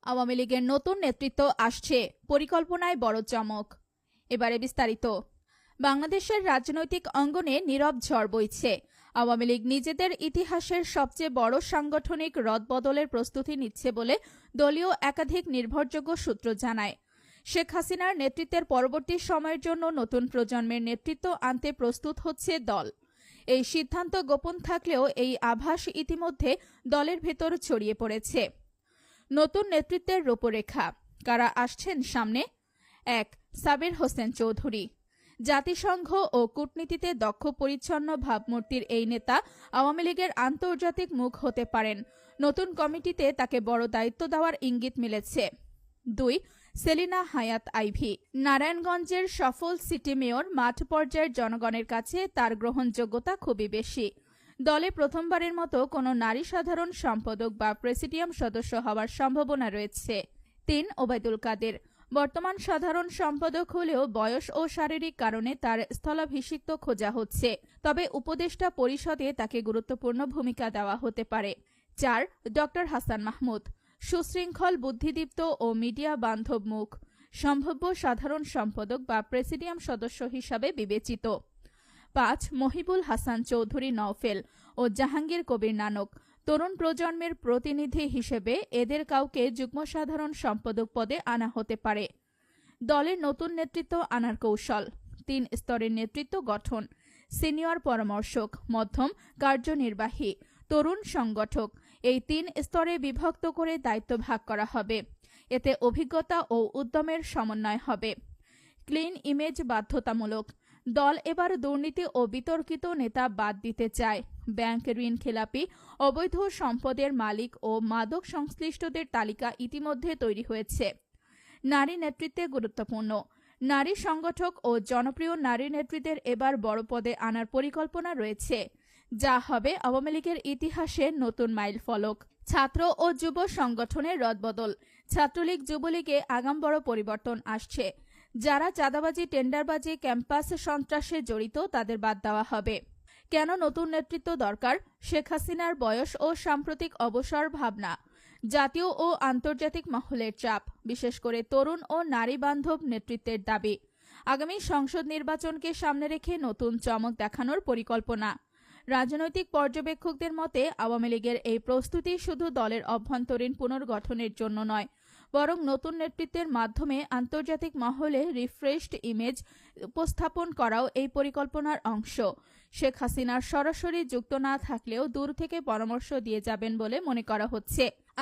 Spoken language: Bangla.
আওয়ামী লীগের নতুন নেতৃত্ব আসছে, পরিকল্পনায় বড় চমক। এবারে বিস্তারিত। বাংলাদেশের রাজনৈতিক অঙ্গনে নীরব ঝড় বইছে। আওয়ামী লীগ নিজেদের ইতিহাসের সবচেয়ে বড় সাংগঠনিক রদবদলের প্রস্তুতি নিচ্ছে বলে দলীয় একাধিক নির্ভরযোগ্য সূত্র জানায়। শেখ হাসিনার নেতৃত্বের পরবর্তী সময়ের জন্য নতুন প্রজন্মের নেতৃত্ব আনতে প্রস্তুত হচ্ছে দল। এই সিদ্ধান্ত গোপন থাকলেও এই আভাস ইতিমধ্যে দলের ভেতর ছড়িয়ে পড়েছে। নতুন নেতৃত্বের রূপরেখা, কারা আসছেন সামনে? ১. সাবির হোসেন চৌধুরী। জাতিসংঘ ও কূটনীতিতে দক্ষ পরিচ্ছন্ন ভাবমূর্তির এই নেতা আওয়ামী লীগের আন্তর্জাতিক মুখ হতে পারেন। নতুন কমিটিতে তাকে বড় দায়িত্ব দেওয়ার ইঙ্গিত মিলেছে। ২. সেলিনা হায়াৎ আইভী। নারায়ণগঞ্জের সফল সিটি মেয়র, মাঠ পর্যায়ের জনগণের কাছে তার গ্রহণযোগ্যতা খুবই বেশি। দলে প্রথমবারের মতো কোনো নারী সাধারণ সম্পাদক বা প্রেসিডিয়াম সদস্য হওয়ার সম্ভাবনা রয়েছে। ৩. ওবায়দুল কাদের। বর্তমান সাধারণ সম্পাদক হলেও বয়স ও শারীরিক কারণে তার স্থলাভিষিক্ত খোঁজা হচ্ছে, তবে উপদেষ্টা পরিষদে তাকে গুরুত্বপূর্ণ ভূমিকা দেওয়া হতে পারে। ৪. ডক্টর হাসান মাহমুদ। সুশৃঙ্খল, বুদ্ধিদীপ্ত ও মিডিয়া বান্ধব মুখ, সম্ভাব্য সাধারণ সম্পাদক বা প্রেসিডিয়াম সদস্য হিসাবে বিবেচিত। ৫. মহিবুল হাসান চৌধুরী নওফেল ও জাহাঙ্গীর কবির নানক। তরুণ প্রজন্মের প্রতিনিধি হিসেবে এদের কাউকে যুগ্ম সাধারণ সম্পাদক পদে আনা হতে পারে। দলের নতুন নেতৃত্ব আনার কৌশল: ৩ স্তরের নেতৃত্ব গঠন: সিনিয়র পরামর্শক, মধ্যম, কার্যনির্বাহী, তরুণ সংগঠক। এই ৩ স্তরে বিভক্ত করে দায়িত্ব ভাগ করা হবে। এতে অভিজ্ঞতা ও উদ্যমের সমন্বয় হবে। ক্লিন ইমেজ বাধ্যতামূলক: দল এবার দুর্নীতি ও বিতর্কিত নেতা বাদ দিতে চায়। ব্যাংক ঋণ খেলাপি, অবৈধ সম্পদের মালিক ও মাদক সংশ্লিষ্টদের তালিকা ইতিমধ্যে তৈরি হয়েছে। নারী নেতৃত্বে গুরুত্বপূর্ণ: নারী সংগঠক ও জনপ্রিয় নারী নেতৃত্বের এবার বড় পদে আনার পরিকল্পনা রয়েছে, যা হবে আওয়ামী লীগের ইতিহাসে নতুন মাইল ফলক। ছাত্র ও যুব সংগঠনের রদবদল: ছাত্রলীগ, যুবলীগে আগাম বড় পরিবর্তন আসছে। যারা চাঁদাবাজি, টেন্ডারবাজি, ক্যাম্পাস সন্ত্রাসে জড়িত তাদের বাদ দেওয়া হবে। কেন নতুন নেতৃত্ব দরকার? শেখ হাসিনার বয়স ও সাম্প্রতিক অবসর ভাবনা, জাতীয় ও আন্তর্জাতিক মহলের চাপ, বিশেষ করে তরুণ ও নারী বান্ধব নেতৃত্বের দাবি। আগামী সংসদ নির্বাচনকে সামনে রেখে নতুন চমক দেখানোর পরিকল্পনা। রাজনৈতিক পর্যবেক্ষকদের মতে আওয়ামী লীগের এই প্রস্তুতি শুধু দলের অভ্যন্তরীণ পুনর্গঠনের জন্য নয়, বরং নতুন নেতৃত্বের মাধ্যমে আন্তর্জাতিক মহলে রিফ্রেশড ইমেজ উপস্থাপন করাও এই পরিকল্পনার অংশ। শেখ হাসিনার সরাসরি যুক্ত না থাকলেও দূর থেকে পরামর্শ দিয়ে যাবেন বলে মনে করা হচ্ছে।